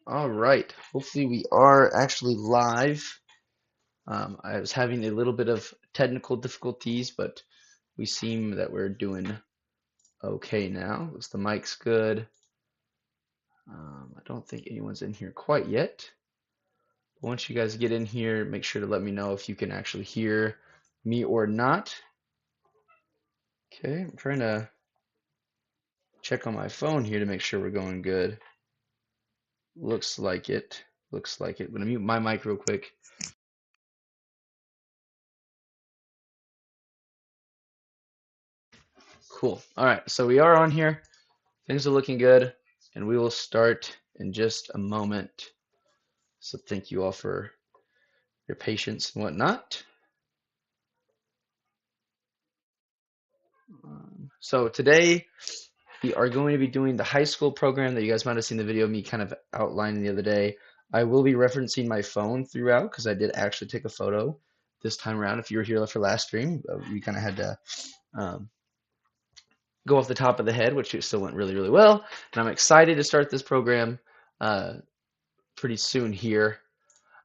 All right. Hopefully we are actually live. I was having a little bit of technical difficulties, but we seem that we're doing okay now. Looks the mic's good. I don't think anyone's in here quite yet. But once you guys get in here, make sure to let me know if you can actually hear me or not. Okay, I'm trying to check on my phone here to make sure we're going good. Looks like it. Looks like it. I'm gonna mute my mic real quick. Cool. All right, so we are on here. Things are looking good, and we will start in just a moment. So thank you all for your patience and whatnot. So today we are going to be doing the high school program that you guys might have seen the video of me kind of outlining the other day. I will be referencing my phone throughout because I did actually take a photo this time around. If you were here for last stream, we kind of had to um, go off the top of the head, which it still went really, really well. And I'm excited to start this program pretty soon here.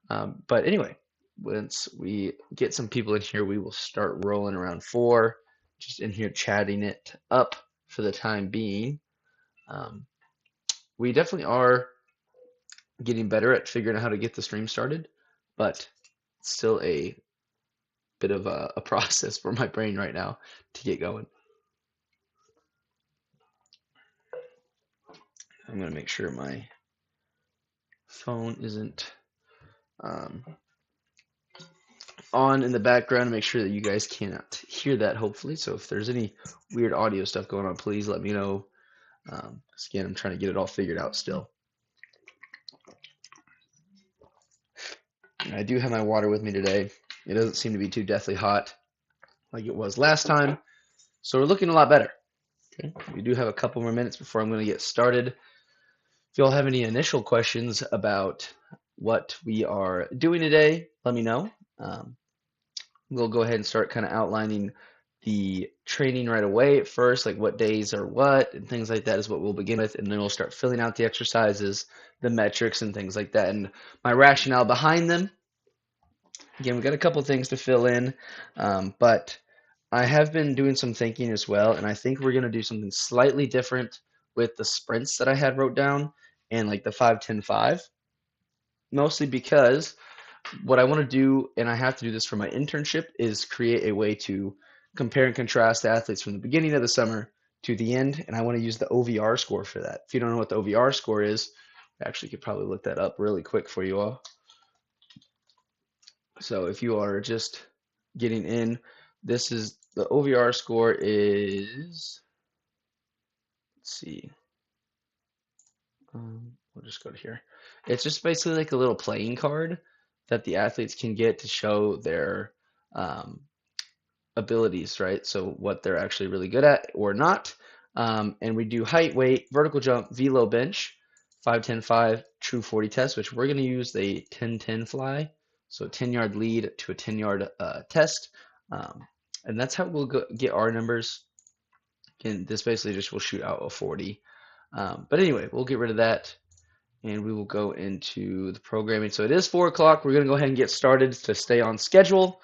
But anyway, once we get some people in here, we will start rolling around 4, just in here chatting it up for the time being. We definitely are getting better at figuring out how to get the stream started, but it's still a bit of a process for my brain right now to get going. I'm going to make sure my phone isn't um, on in the background to make sure that you guys cannot hear that, hopefully. So if there's any weird audio stuff going on, please let me know. Again, I'm trying to get it all figured out still. And I do have my water with me today. It doesn't seem to be too deathly hot like it was last time. So we're looking a lot better. Okay. We do have a couple more minutes before I'm going to get started. If you all have any initial questions about what we are doing today, let me know. We'll go ahead and start kind of outlining the training right away at first, like what days are what and things like that is what we'll begin with, and then we'll start filling out the exercises, the metrics and things like that, and my rationale behind them. Again, we got a couple things to fill in, but I have been doing some thinking as well, and I think we're going to do something slightly different with the sprints that I had wrote down and like the 5, 10, 5, mostly because what I want to do, and I have to do this for my internship, is create a way to compare and contrast the athletes from the beginning of the summer to the end, and I want to use the OVR score for that. If you don't know what the OVR score is, I actually could probably look that up really quick for you all. So if you are just getting in, this is the OVR score is, let's see, we'll just go to here. It's just basically like a little playing card that the athletes can get to show their abilities, right? So what they're actually really good at or not. And we do height, weight, vertical jump, velo bench, 5, 10, 5, true 40 test, which we're going to use the 10, 10 fly. So 10-yard lead to a 10-yard test. And that's how we'll get our numbers. Again, this basically just will shoot out a 40. But anyway, we'll get rid of that and we will go into the programming. So it is 4 o'clock. We're going to go ahead and get started to stay on schedule.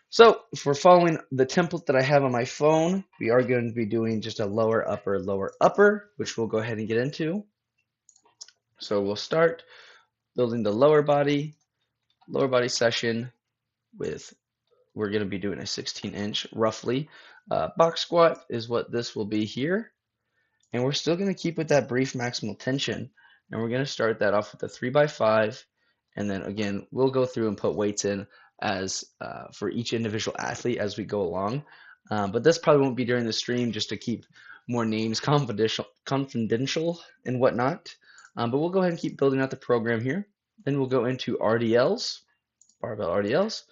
So if we're following the template that I have on my phone, we are going to be doing just a lower, upper, which we'll go ahead and get into. So we'll start building the lower body session with, we're going to be doing a 16-inch roughly. Box squat is what this will be here. And we're still going to keep with that brief maximal tension. And we're going to start that off with a 3x5. And then again, we'll go through and put weights in as for each individual athlete as we go along. But this probably won't be during the stream just to keep more names confidential and whatnot. But we'll go ahead and keep building out the program here. Then we'll go into RDLs, barbell RDLs.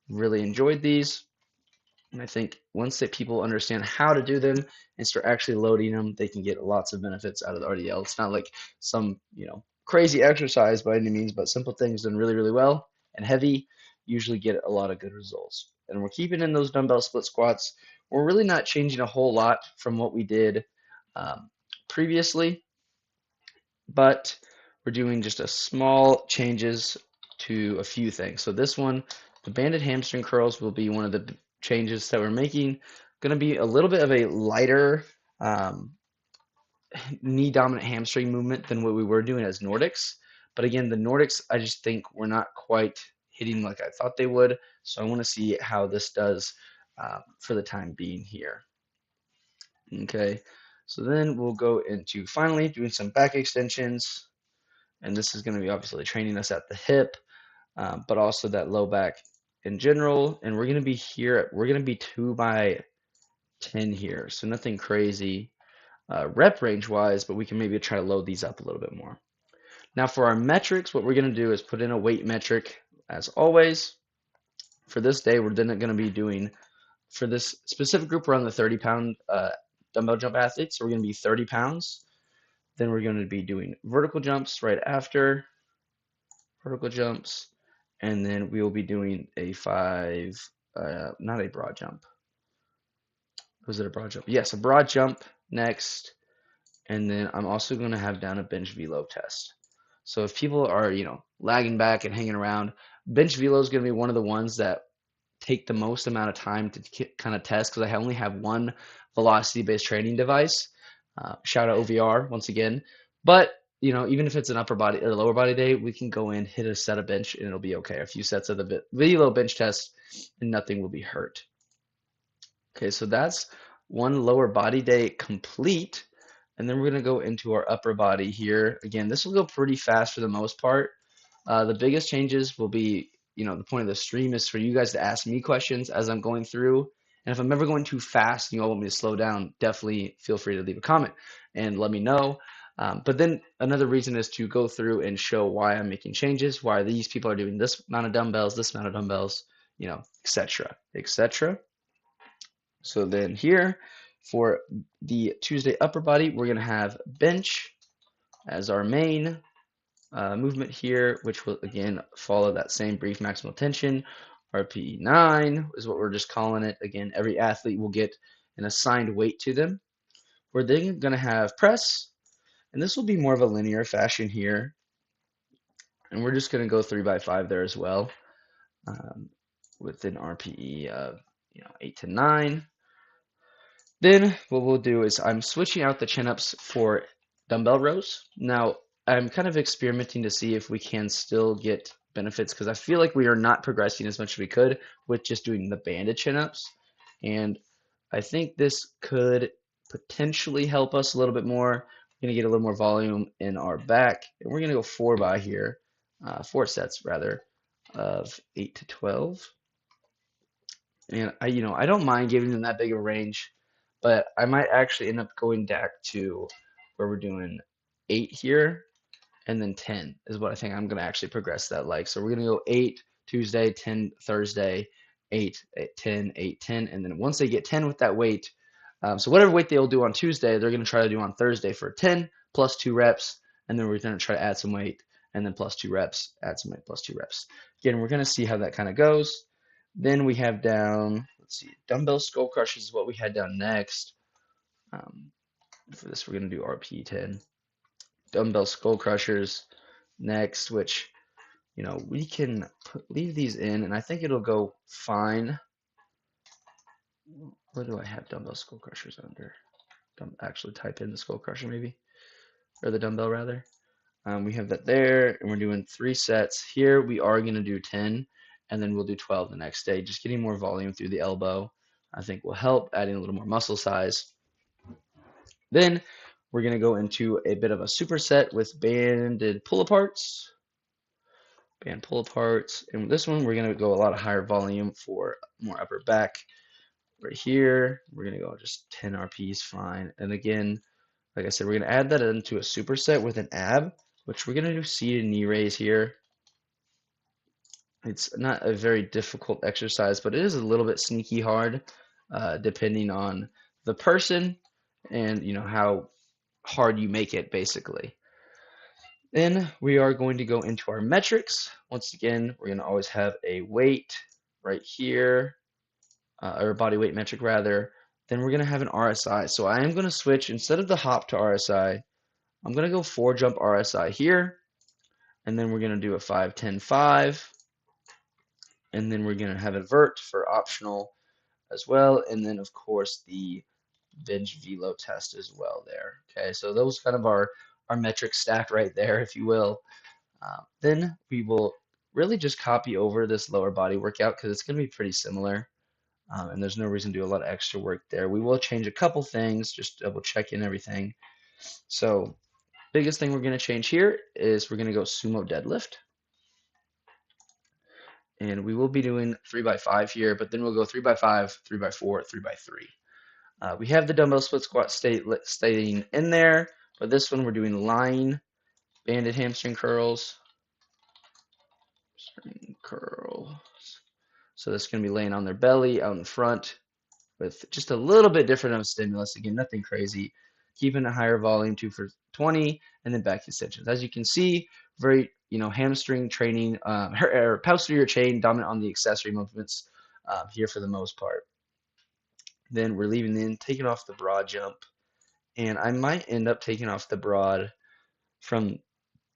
Really enjoyed these. And I think once that people understand how to do them and start actually loading them, they can get lots of benefits out of the RDL. It's not like some, crazy exercise by any means, but simple things done really, really well and heavy usually get a lot of good results. And we're keeping in those dumbbell split squats. We're really not changing a whole lot from what we did previously, but we're doing just a small changes to a few things. So this one, the banded hamstring curls will be one of the changes that we're making. Going to be a little bit of a lighter knee dominant hamstring movement than what we were doing as Nordics. But again, the Nordics, I just think we're not quite hitting like I thought they would. So I want to see how this does for the time being here. Okay, so then we'll go into finally doing some back extensions. And this is going to be obviously training us at the hip, but also that low back in general. And we're going to be here, we're going to be 2 by 10 here. So nothing crazy rep range wise, but we can maybe try to load these up a little bit more. Now for our metrics, what we're going to do is put in a weight metric as always. For this day, we're then going to be doing, for this specific group, we're on the 30-pound dumbbell jump athletes. So we're going to be 30 pounds. Then we're going to be doing vertical jumps right after, vertical jumps. And then we will be doing a 5, not a broad jump. Was it a broad jump? Yes, a broad jump next. And then I'm also going to have down a bench velo test. So if people are, lagging back and hanging around, bench velo is going to be one of the ones that take the most amount of time to kind of test because I only have one velocity-based training device. Shout out OVR once again. But, even if it's an upper body or lower body day, we can go in, hit a set of bench, and it'll be okay. A few sets of the velo bench test, and nothing will be hurt. Okay, so that's one lower body day complete. And then we're going to go into our upper body here. Again, this will go pretty fast for the most part. The biggest changes will be, the point of the stream is for you guys to ask me questions as I'm going through. And if I'm ever going too fast and you all want me to slow down, definitely feel free to leave a comment and let me know. But then another reason is to go through and show why I'm making changes, why these people are doing this amount of dumbbells, this amount of dumbbells, etc., etc. So then here for the Tuesday upper body, we're going to have bench as our main movement here, which will again follow that same brief maximal tension. RPE 9 is what we're just calling it. Again, every athlete will get an assigned weight to them. We're then going to have press, and this will be more of a linear fashion here. And we're just going to go 3 by 5 there as well, with an RPE of 8 to 9. Then what we'll do is I'm switching out the chin-ups for dumbbell rows. Now, I'm kind of experimenting to see if we can still get benefits because I feel like we are not progressing as much as we could with just doing the banded chin-ups. And I think this could potentially help us a little bit more. We're going to get a little more volume in our back. And we're going to go 4 by here, 4 sets rather, of 8 to 12. And I don't mind giving them that big of a range, but I might actually end up going back to where we're doing 8 here and then 10 is what I think I'm going to actually progress that like. So we're going to go 8 Tuesday, 10 Thursday, 8, 10, 8, 10. And then once they get 10 with that weight, so whatever weight they'll do on Tuesday, they're going to try to do on Thursday for 10 plus 2 reps. And then we're going to try to add some weight and then plus 2 reps, add some weight plus 2 reps. Again, we're going to see how that kind of goes. Then we have down, let's see, dumbbell skull crushers is what we had down next. For this, we're going to do RP 10. Dumbbell skull crushers next, which, we can leave these in, and I think it'll go fine. Where do I have dumbbell skull crushers under? Actually type in the skull crusher maybe, or the dumbbell rather. We have that there, and we're doing 3 sets. Here we are going to do 10. And then we'll do 12 the next day. Just getting more volume through the elbow, I think will help, adding a little more muscle size. Then we're going to go into a bit of a superset with banded pull-aparts. Band pull-aparts. And this one, we're going to go a lot of higher volume for more upper back. Right here, we're going to go just 10 RPs, fine. And again, like I said, we're going to add that into a superset with an ab, which we're going to do seated knee raise here. It's not a very difficult exercise, but it is a little bit sneaky hard, depending on the person and how hard you make it, basically. Then we are going to go into our metrics. Once again, we're going to always have a weight right here, or a body weight metric rather. Then we're going to have an RSI. So I am going to switch, instead of the hop to RSI, I'm going to go 4 jump RSI here. and then we're going to do a 5, 10, 5, and then we're going to have a vert for optional as well, and then of course the bench velo test as well there. Okay, so those kind of our metric stack right there, if you will. Then we will really just copy over this lower body workout because it's going to be pretty similar, and there's no reason to do a lot of extra work there. We will change a couple things, just double check in everything. So biggest thing we're going to change here is we're going to go sumo deadlift. And we will be doing 3x5 here, but then we'll go 3x5, 3x4, 3x3. We have the dumbbell split squat staying in there, but this one we're doing line banded hamstring curls. Curls. So that's going to be laying on their belly out in front with just a little bit different of a stimulus. Again, nothing crazy. Keeping a higher volume, 2 for 20, and then back extensions. As you can see, very hamstring training, or posterior chain dominant on the accessory movements here for the most part. Then we're leaving in, taking off the broad jump, and I might end up taking off the broad from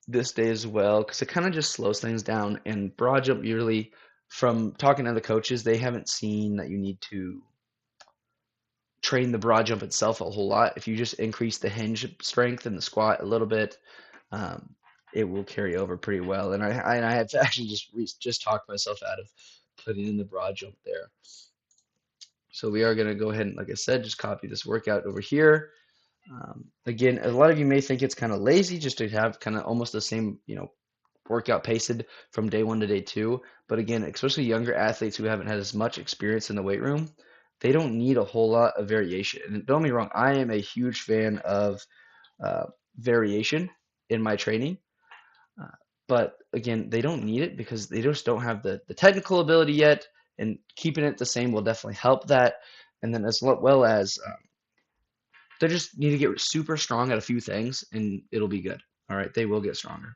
this day as well because it kind of just slows things down. And broad jump, usually from talking to the coaches, they haven't seen that you need to train the broad jump itself a whole lot. If you just increase the hinge strength and the squat a little bit, it will carry over pretty well. And I have to actually just talk myself out of putting in the broad jump there. So we are going to go ahead and, like I said, just copy this workout over here. Again, a lot of you may think it's kind of lazy just to have kind of almost the same, workout pasted from day 1 to day 2. But again, especially younger athletes who haven't had as much experience in the weight room, they don't need a whole lot of variation. And don't get me wrong, I am a huge fan of variation in my training. But again, they don't need it because they just don't have the technical ability yet, and keeping it the same will definitely help that. And then as well as they just need to get super strong at a few things, and it'll be good. All right, they will get stronger.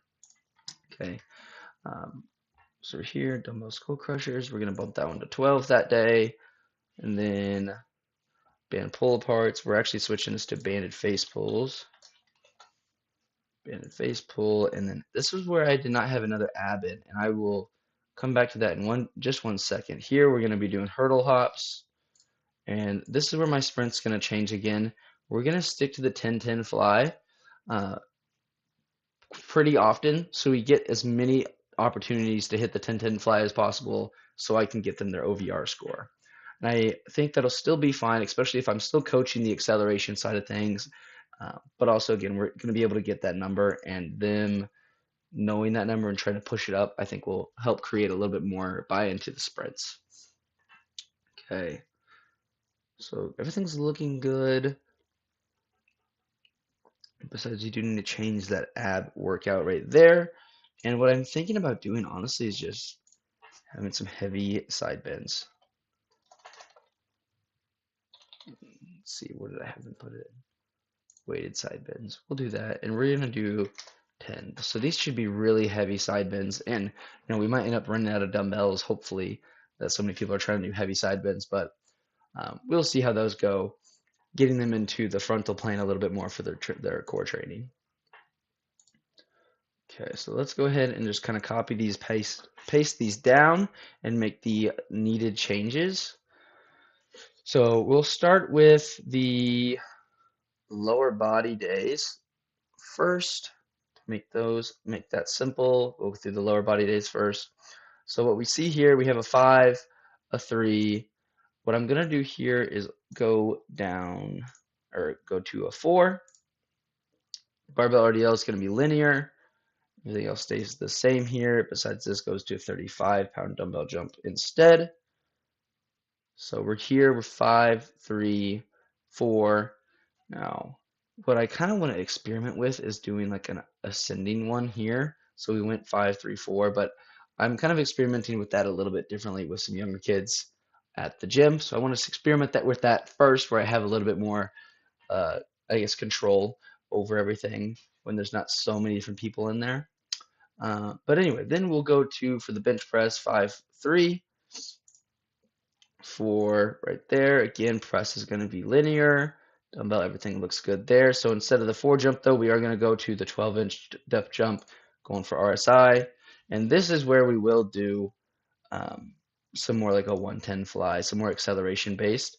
Okay, so here, dumbbell skull crushers, we're going to bump that one to 12 that day. And then band pull aparts, we're actually switching this to banded face pulls. Banded face pull, and then this is where I did not have another ab in, and I will come back to that in just one second. Here we're going to be doing hurdle hops, and this is where my sprint's going to change again. We're going to stick to the 10-10 fly pretty often, so we get as many opportunities to hit the 10-10 fly as possible, so I can get them their OVR score. And I think that'll still be fine, especially if I'm still coaching the acceleration side of things. But also, again, we're going to be able to get that number, and them knowing that number and trying to push it up, I think will help create a little bit more buy-in to the spreads. Okay, so everything's looking good. Besides, you do need to change that ab workout right there. And what I'm thinking about doing, honestly, is just having some heavy side bends. Let's see, what did I have them put it in? Weighted side bends. We'll do that, and we're gonna do 10. So these should be really heavy side bends, and we might end up running out of dumbbells. Hopefully, that so many people are trying to do heavy side bends, but we'll see how those go. Getting them into the frontal plane a little bit more for their core training. Okay, so let's go ahead and just kind of copy these, paste these down, and make the needed changes. So we'll start with the lower body days first. Make that simple. We'll go through the lower body days first. So what we see here, we have a 5, a 3. What I'm going to do here is go down, or go to a 4. Barbell RDL is going to be linear. Everything else stays the same here. Besides this goes to a 35-pound dumbbell jump instead. So we're here with 5, 3, 4. Now, what I kind of want to experiment with is doing like an ascending one here. So we went 5, 3, 4, but I'm kind of experimenting with that a little bit differently with some younger kids at the gym. So I want to experiment with that first, where I have a little bit more, I guess, control over everything when there's not so many different people in there. But anyway, then we'll go for the bench press, 5, 3. 4 right there. Again, press is going to be linear. Dumbbell, everything looks good there. So instead of the 4 jump, though, we are going to go to the 12-inch depth jump, going for RSI. And this is where we will do some more like a 110 fly, some more acceleration based.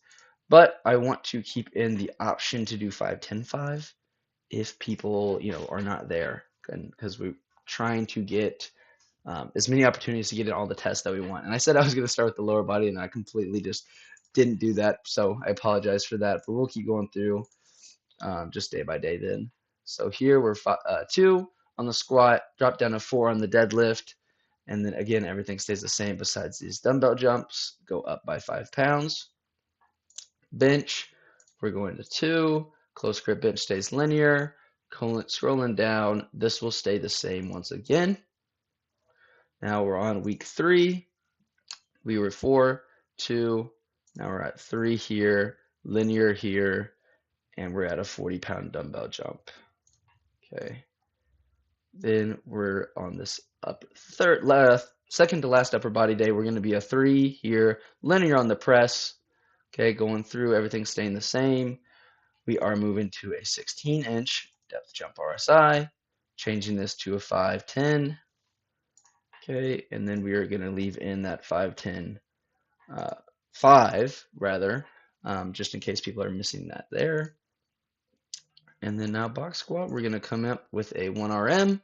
But I want to keep in the option to do 5-10-5 if people, are not there, and because we're trying to get as many opportunities to get in all the tests that we want. And I said I was going to start with the lower body, and I completely just didn't do that. So I apologize for that, but we'll keep going through just day by day then. So here we're 2 on the squat, drop down to 4 on the deadlift, and then again, everything stays the same besides these dumbbell jumps, go up by 5 pounds. Bench, we're going to 2, close grip bench stays linear, scrolling down, this will stay the same once again. Now we're on week 3, we were 4, 2, now we're at 3 here, linear here, and we're at a 40-pound dumbbell jump. Okay. Then we're on this second to last upper body day. We're going to be a 3 here, linear on the press. Okay, going through, everything staying the same. We are moving to a 16-inch depth jump RSI, changing this to a 5-10. Okay, and then we are going to leave in that 5-10, 5 rather, just in case people are missing that there. And then now box squat, we're going to come up with a 1 RM.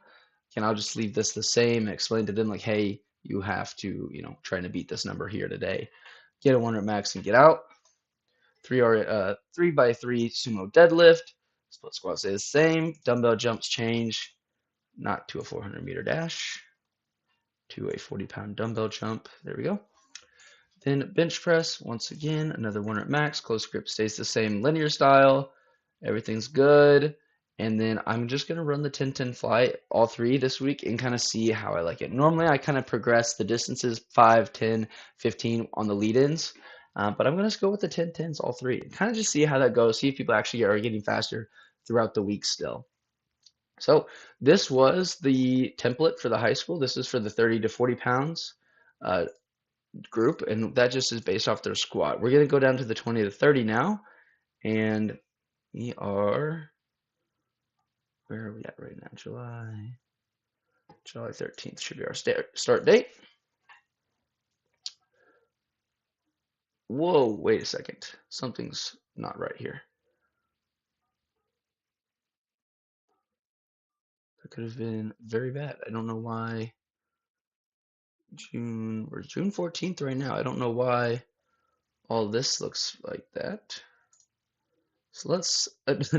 And I'll just leave this the same and explain to them like, hey, you have to, try to beat this number here today. Get a 1 rep max and get out. 3x3 sumo deadlift. Split squat stays the same. Dumbbell jumps change, not to a 400-meter dash, to a 40-pound dumbbell jump. There we go. Then bench press, once again, another 1 rep max. Close grip stays the same, linear style. Everything's good. And then I'm just going to run the 10-10 fly all 3 this week and kind of see how I like it. Normally, I kind of progress the distances 5, 10, 15 on the lead-ins. But I'm going to go with the 10-10s all 3. Kind of just see how that goes. See if people actually are getting faster throughout the week still. So this was the template for the high school. This is for the 30 to 40 pounds group. And that just is based off their squat. We're going to go down to the 20 to 30 now. And we are... Where are we at right now? July 13th should be our start date. Whoa, wait a second. Something's not right here. That could have been very bad. I don't know why. We're June 14th right now. I don't know why all this looks like that. So let's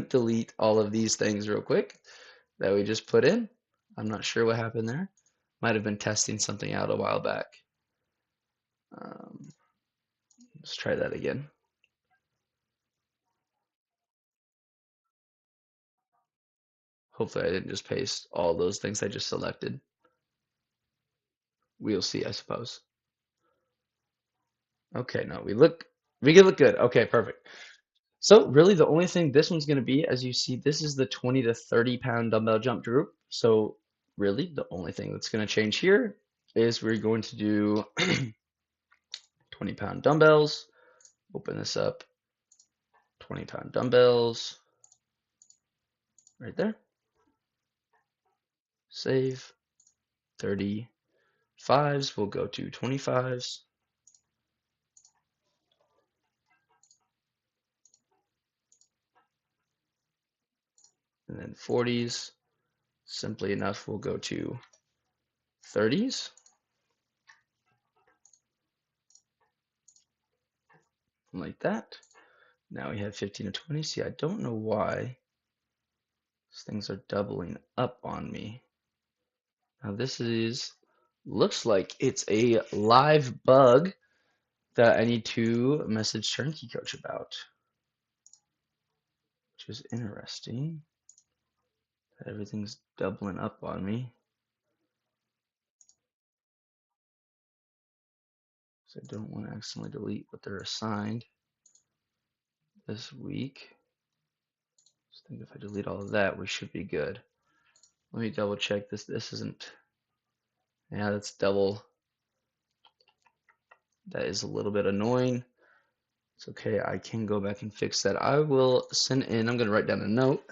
delete all of these things real quick that we just put in. I'm not sure what happened there. Might have been testing something out a while back. Let's try that again. Hopefully I didn't just paste all those things I just selected. We'll see, I suppose. Okay, no, we can look good. Okay, perfect. So really the only thing this one's going to be, as you see, this is the 20 to 30 pound dumbbell jump group. So really the only thing that's going to change here is we're going to do 20-pound dumbbells. Open this up. 20-pound dumbbells. Right there. Save. 35s. We'll go to 25s. And then 40s. Simply enough, we'll go to 30s. Like that. Now we have 15 to 20. See, I don't know why these things are doubling up on me. Now this looks like it's a live bug that I need to message Turnkey Coach about, which is interesting. That everything's doubling up on me. So I don't want to accidentally delete what they're assigned this week. Just think if I delete all of that, we should be good. Let me double check this. This isn't. Yeah, that's double. That is a little bit annoying. It's okay. I can go back and fix that. I will send in. I'm going to write down a note.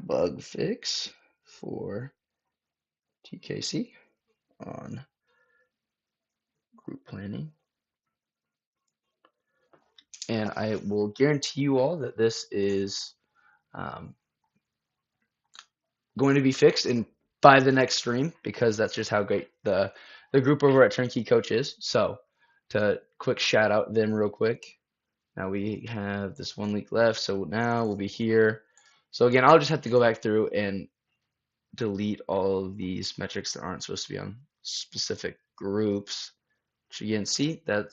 bug fix for TKC on group planning. And I will guarantee you all that this is um, going to be fixed in by the next stream, because that's just how great the group over at Turnkey Coach is. So to quick shout out them real quick. Now we have this one leak left, so now we'll be here. So again, I'll just have to go back through and delete all of these metrics that aren't supposed to be on specific groups. Which again, see, that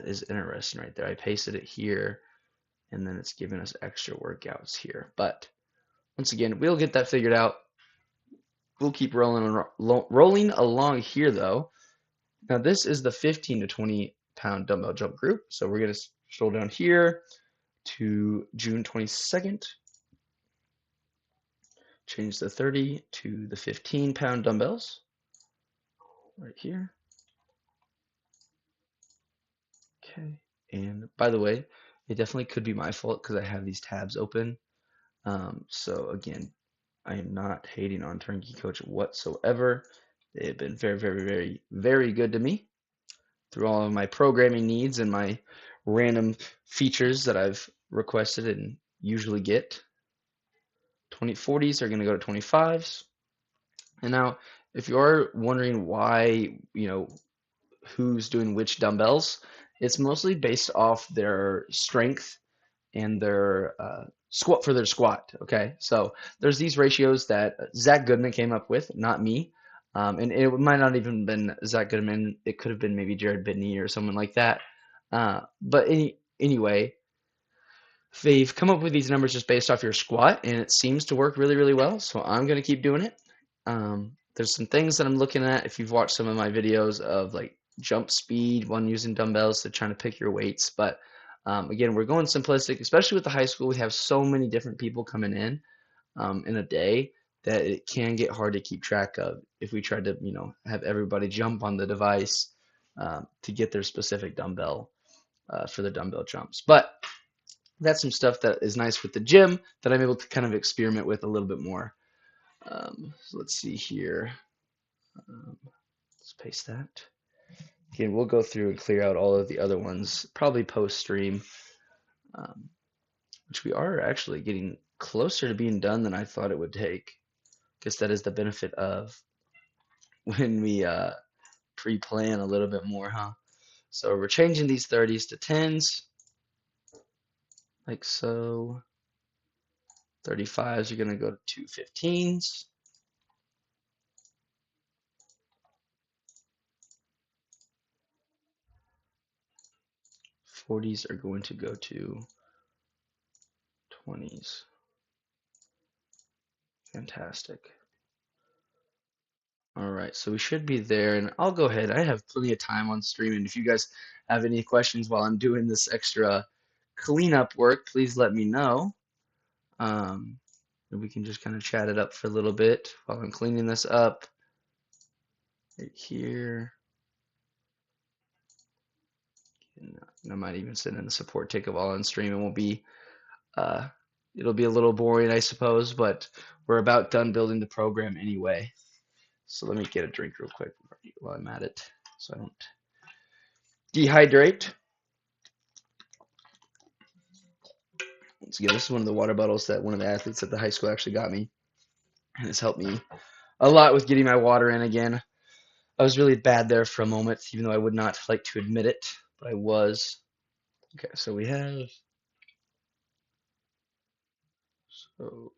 is interesting right there. I pasted it here, and then it's giving us extra workouts here. But once again, we'll get that figured out. We'll keep rolling along here though. Now this is the 15 to 20 pound dumbbell jump group. So we're going to scroll down here to June 22nd. Change the 30 to the 15-pound dumbbells right here. Okay. And by the way, it definitely could be my fault because I have these tabs open. So again, I am not hating on Turnkey Coach whatsoever. They have been very, very, very, very good to me through all of my programming needs and my random features that I've requested and usually get. 2040s are going to go to 25s. And now, if you're wondering why, who's doing which dumbbells, it's mostly based off their strength and their squat for their squat. Okay, so there's these ratios that Zach Goodman came up with, not me. And it might not even have been Zach Goodman. It could have been maybe Jared Bidney or someone like that. But anyway, they've come up with these numbers just based off your squat, and it seems to work really, really well. So I'm going to keep doing it. There's some things that I'm looking at. If you've watched some of my videos of like jump speed, one using dumbbells to trying to pick your weights. But again, we're going simplistic, especially with the high school. We have so many different people coming in a day that it can get hard to keep track of if we try to, have everybody jump on the device to get their specific dumbbell for the dumbbell jumps. But that's some stuff that is nice with the gym that I'm able to kind of experiment with a little bit more. So let's see here. Let's paste that. Again, we'll go through and clear out all of the other ones, probably post-stream, which we are actually getting closer to being done than I thought it would take. Guess that is the benefit of when we pre-plan a little bit more, huh? So we're changing these 30s to 10s, like so. 35s are going to go to 15s. 40s are going to go to 20s. Fantastic. All right, so we should be there, and I'll go ahead. I have plenty of time on stream, and if you guys have any questions while I'm doing this extra cleanup work, please let me know. And we can just kind of chat it up for a little bit while I'm cleaning this up. Right here. And I might even send in the support ticket while on stream. It won't be, it'll be a little boring, I suppose, but we're about done building the program anyway. So let me get a drink real quick while I'm at it, so I don't dehydrate. Once again, this is one of the water bottles that one of the athletes at the high school actually got me, and it's helped me a lot with getting my water in again. I was really bad there for a moment, even though I would not like to admit it, but I was. Okay, so we have, so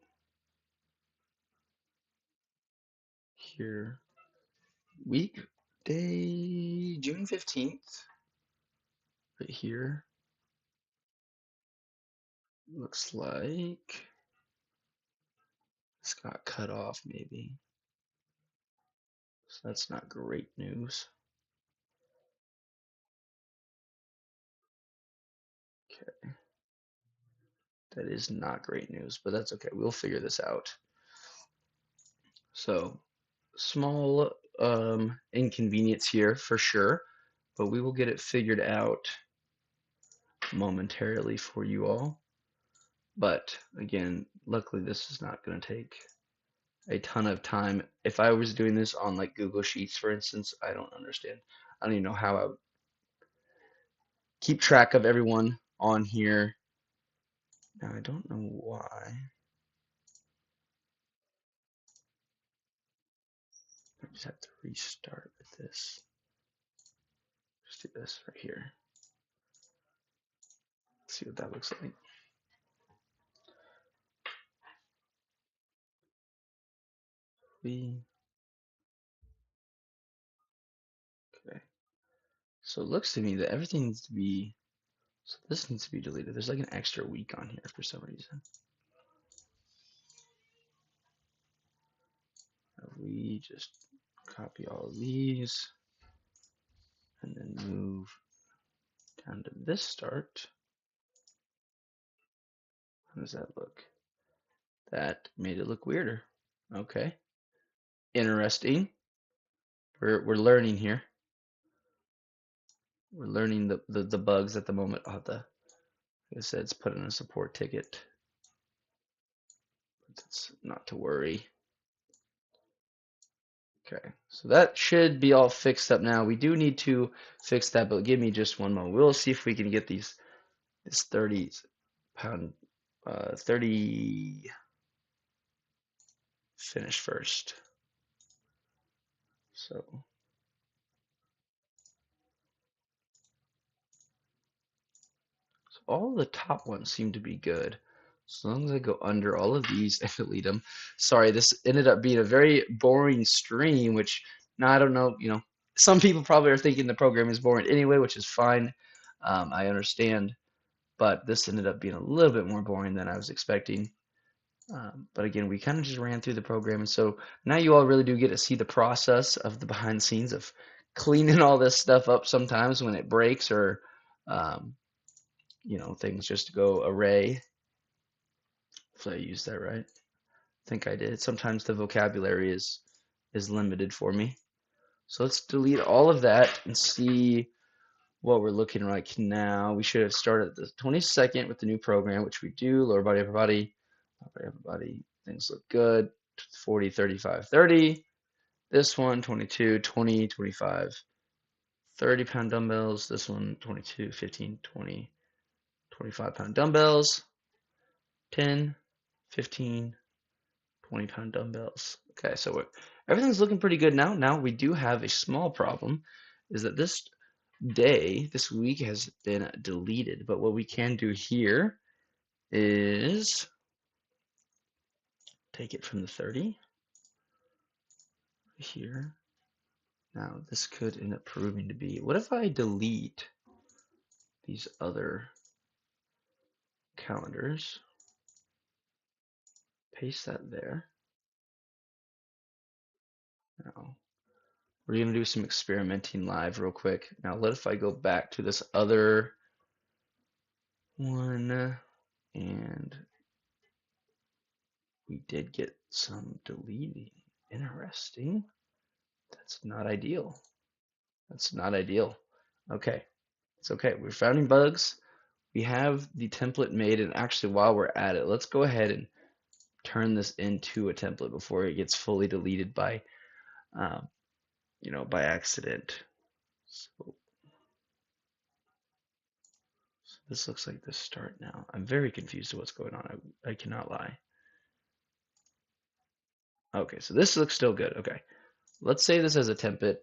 here, weekday, June 15th, right here. Looks like it's got cut off maybe. So that's not great news. Okay. That is not great news, but that's okay. We'll figure this out. So small inconvenience here for sure, but we will get it figured out momentarily for you all. But again, luckily this is not going to take a ton of time. If I was doing this on like Google Sheets, for instance, I don't understand. I don't even know how I would keep track of everyone on here. Now I don't know why. I just have to restart with this. Just do this right here. See what that looks like. Okay. So it looks to me that everything needs to be, so this needs to be deleted. There's like an extra week on here for some reason. We just copy all of these and then move down to this start. How does that look? That made it look weirder. Okay. Interesting. We're learning here. We're learning the bugs at the moment. I'll have to, like I said, it's put in a support ticket. It's not to worry. Okay, so that should be all fixed up now. We do need to fix that, but give me just one moment. We'll see if we can get this 30 pound 30 finished first. So all the top ones seem to be good. As long as I go under all of these and delete them. Sorry, this ended up being a very boring stream, which now I don't know, some people probably are thinking the program is boring anyway, which is fine. I understand, but this ended up being a little bit more boring than I was expecting. But again, we kind of just ran through the program, and so now you all really do get to see the process of the behind the scenes of cleaning all this stuff up sometimes when it breaks or um, things just go array. If I use that right, I think I did. Sometimes the vocabulary is limited for me. So let's delete all of that and see what we're looking like now. We should have started the 22nd with the new program, which we do. Lower body, upper body, things look good. 40, 35, 30. This one, 22, 20, 25, 30-pound dumbbells. This one, 22, 15, 20, 25-pound dumbbells. 10, 15, 20-pound dumbbells. Okay, so everything's looking pretty good now. Now we do have a small problem, is that this week has been deleted. But what we can do here is take it from the 30 here. Now this could end up proving to be, what if I delete these other calendars, paste that there. Now we're going to do some experimenting live real quick. Now what if I go back to this other one, and we did get some deleting. Interesting. That's not ideal. That's not ideal. Okay, it's okay. We're finding bugs. We have the template made, and actually while we're at it, let's go ahead and turn this into a template before it gets fully deleted by by accident. So this looks like the start now. I'm very confused to what's going on. I cannot lie. Okay, so this looks still good. Okay, let's save this as a template.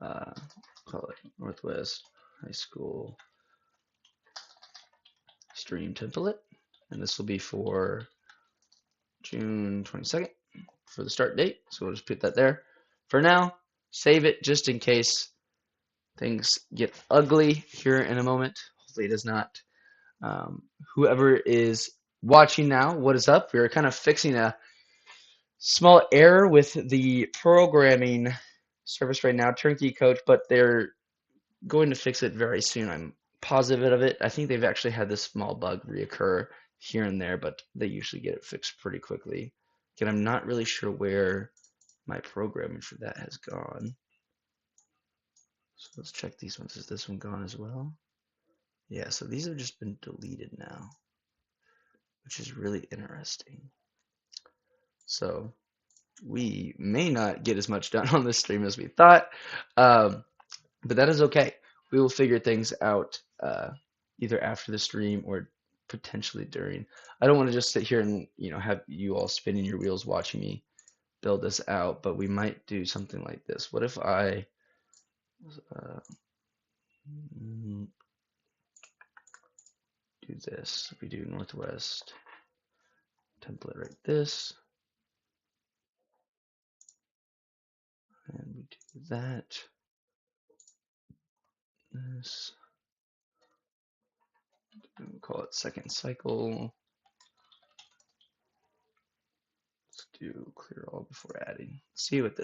Call it Northwest High School stream template, and this will be for June 22nd for the start date. So we'll just put that there. For now, save it just in case things get ugly here in a moment. Hopefully it does not. Whoever is watching now, what is up? We're kind of fixing a small error with the programming service right now, Turnkey Coach, but they're going to fix it very soon. I'm positive of it. I think they've actually had this small bug reoccur here and there, but they usually get it fixed pretty quickly. Again, I'm not really sure where my programming for that has gone. So let's check these ones. Is this one gone as well? Yeah, so these have just been deleted now, which is really interesting. So we may not get as much done on this stream as we thought, but that is okay. We will figure things out either after the stream or potentially during. I don't want to just sit here and have you all spinning your wheels watching me build this out, but we might do something like this. What if I uh, do this? We do Northwest template right this, and we do that. This. We'll call it second cycle. Let's do clear all before adding. See what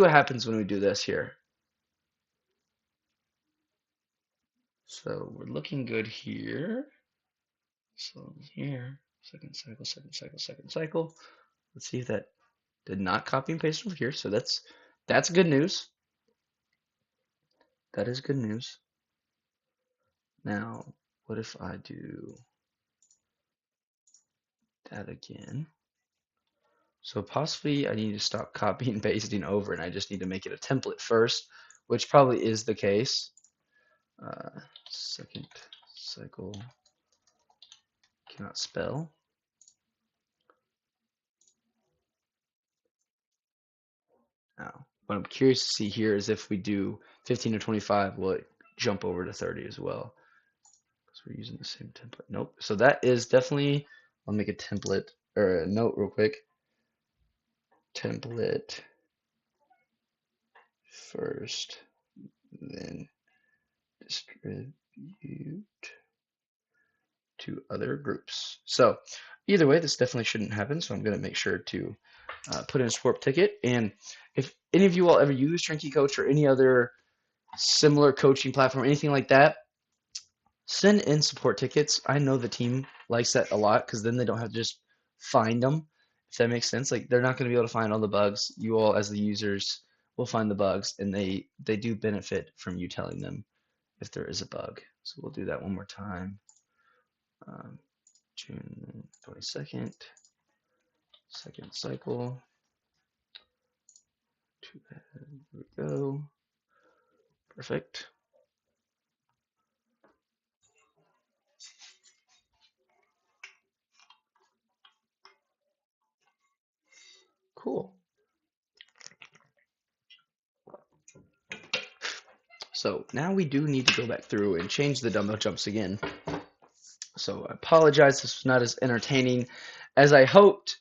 happens when we do this here. So we're looking good here. So here, second cycle, second cycle, second cycle. Let's see if that did not copy and paste over here. So that's good news. That is good news. Now, what if I do that again? So possibly I need to stop copying and pasting over and I just need to make it a template first, which probably is the case. Second cycle, cannot spell. Now, what I'm curious to see here is if we do 15 to 25, will it jump over to 30 as well? Because we're using the same template. Nope. So that is definitely, I'll make a template or a note real quick. Template first, then distribute to other groups. So either way, this definitely shouldn't happen. So I'm going to make sure to put in a support ticket. And if any of you all ever use Trinky Coach or any other similar coaching platform, anything like that, send in support tickets. I know the team likes that a lot because then they don't have to just find them, if that makes sense. Like they're not going to be able to find all the bugs. You all, as the users, will find the bugs, and they do benefit from you telling them if there is a bug. So we'll do that one more time. June 22nd, second cycle. Here we go. Perfect. Cool. So now we do need to go back through and change the dumbbell jumps again. So I apologize, this was not as entertaining as I hoped,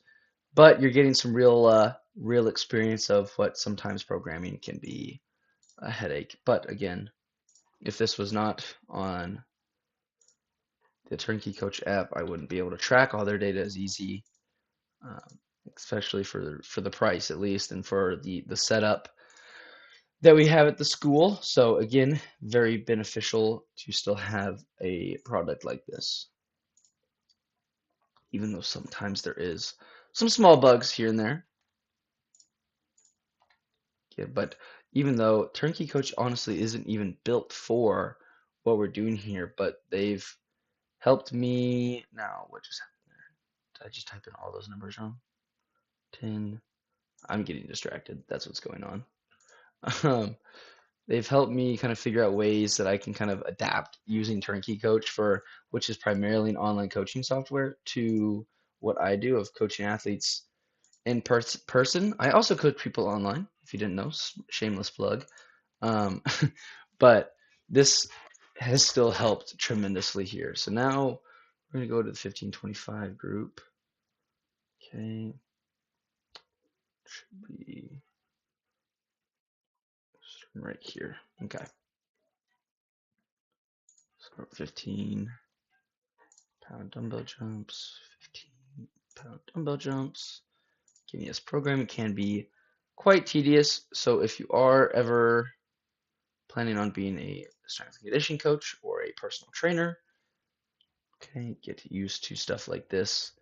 but you're getting some real experience of what sometimes programming can be a headache. But again, if this was not on the Turnkey Coach app, I wouldn't be able to track all their data as easy, especially for the price at least, and for the setup that we have at the school. So again, very beneficial to still have a product like this, even though sometimes there is some small bugs here and there. Yeah, but even though Turnkey Coach honestly isn't even built for what we're doing here, but they've helped me. Now, what just happened there? Did I just type in all those numbers wrong? 10. I'm getting distracted. That's what's going on. They've helped me kind of figure out ways that I can kind of adapt using Turnkey Coach which is primarily an online coaching software, to what I do of coaching athletes in person. I also coach people online, if you didn't know, shameless plug. Um, but this has still helped tremendously here. So now we're going to go to the 1525 group. Okay. Should be right here. Okay. So 15 pound dumbbell jumps, 15 pound dumbbell jumps. Giving us programming can be quite tedious. So if you are ever planning on being a strength and conditioning coach or a personal trainer, okay, get used to stuff like this.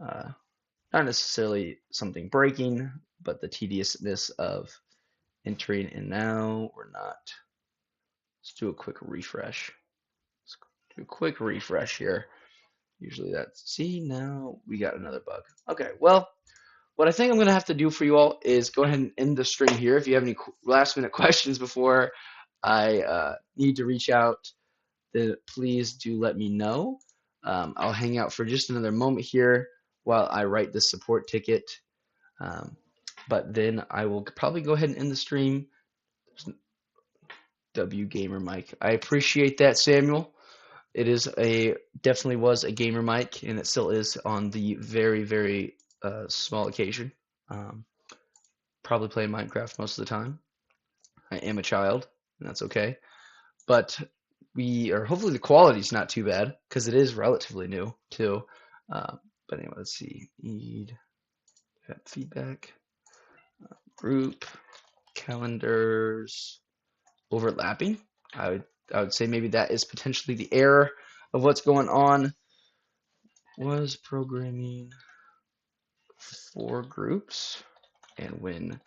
Not necessarily something breaking, but the tediousness of entering in now or not. Let's do a quick refresh. Let's do a quick refresh here. Usually that's, see, now we got another bug. Okay, well, what I think I'm going to have to do for you all is go ahead and end the stream here. If you have any last minute questions before I need to reach out, then please do let me know. I'll hang out for just another moment here while I write the support ticket. Um, but then I will probably go ahead and end the stream. W Gamer Mike. I appreciate that, Samuel. It is definitely was a gamer mic, and it still is on the very, very small occasion. Um, Probably playing Minecraft most of the time. I am a child, and that's okay. But hopefully the quality's not too bad, because it is relatively new, too. But anyway, let's see. Need feedback. Group. Calendars. Overlapping. I would say maybe that is potentially the error of what's going on. Was programming 4 groups, and when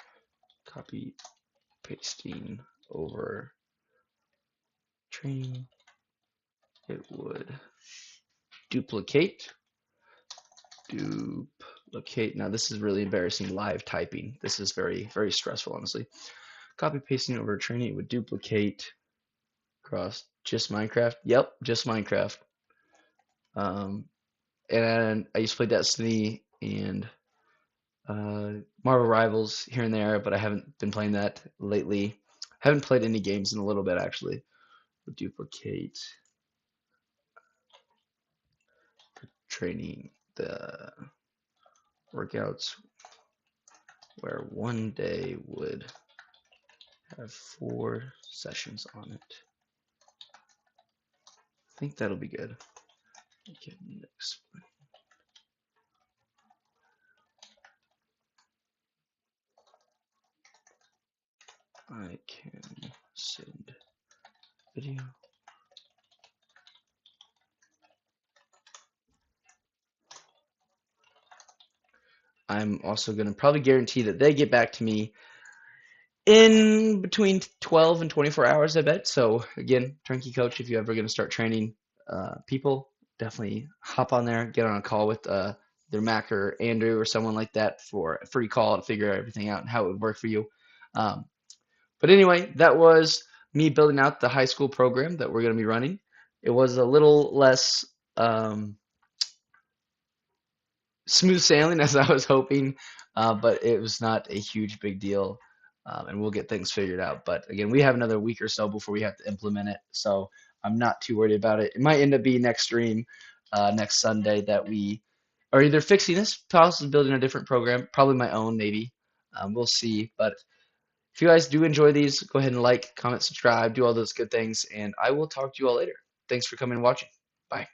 copy pasting over training, it would duplicate. Now this is really embarrassing live typing. This is very, very stressful, honestly. Copy pasting over training, it would duplicate across just Minecraft. Yep, just Minecraft. And I used to play Destiny and Marvel Rivals here and there, but I haven't been playing that lately. Haven't played any games in a little bit, actually. Duplicate training the workouts where one day would have 4 sessions on it. I think that'll be good. Okay, next. I can send video. I'm also going to probably guarantee that they get back to me in between 12 and 24 hours, I bet. So again, Turnkey Coach, if you're ever going to start training people, definitely hop on there, get on a call with either Mac or Andrew or someone like that for a free call to figure everything out and how it would work for you. But anyway, that was me building out the high school program that we're going to be running. It was a little less smooth sailing as I was hoping, but it was not a huge big deal, and we'll get things figured out. But again, we have another week or so before we have to implement it, so I'm not too worried about it. It might end up being next stream, next Sunday, that we are either fixing this, possibly building a different program, probably my own, maybe. We'll see. But if you guys do enjoy these, go ahead and like, comment, subscribe, do all those good things, and I will talk to you all later. Thanks for coming and watching. Bye.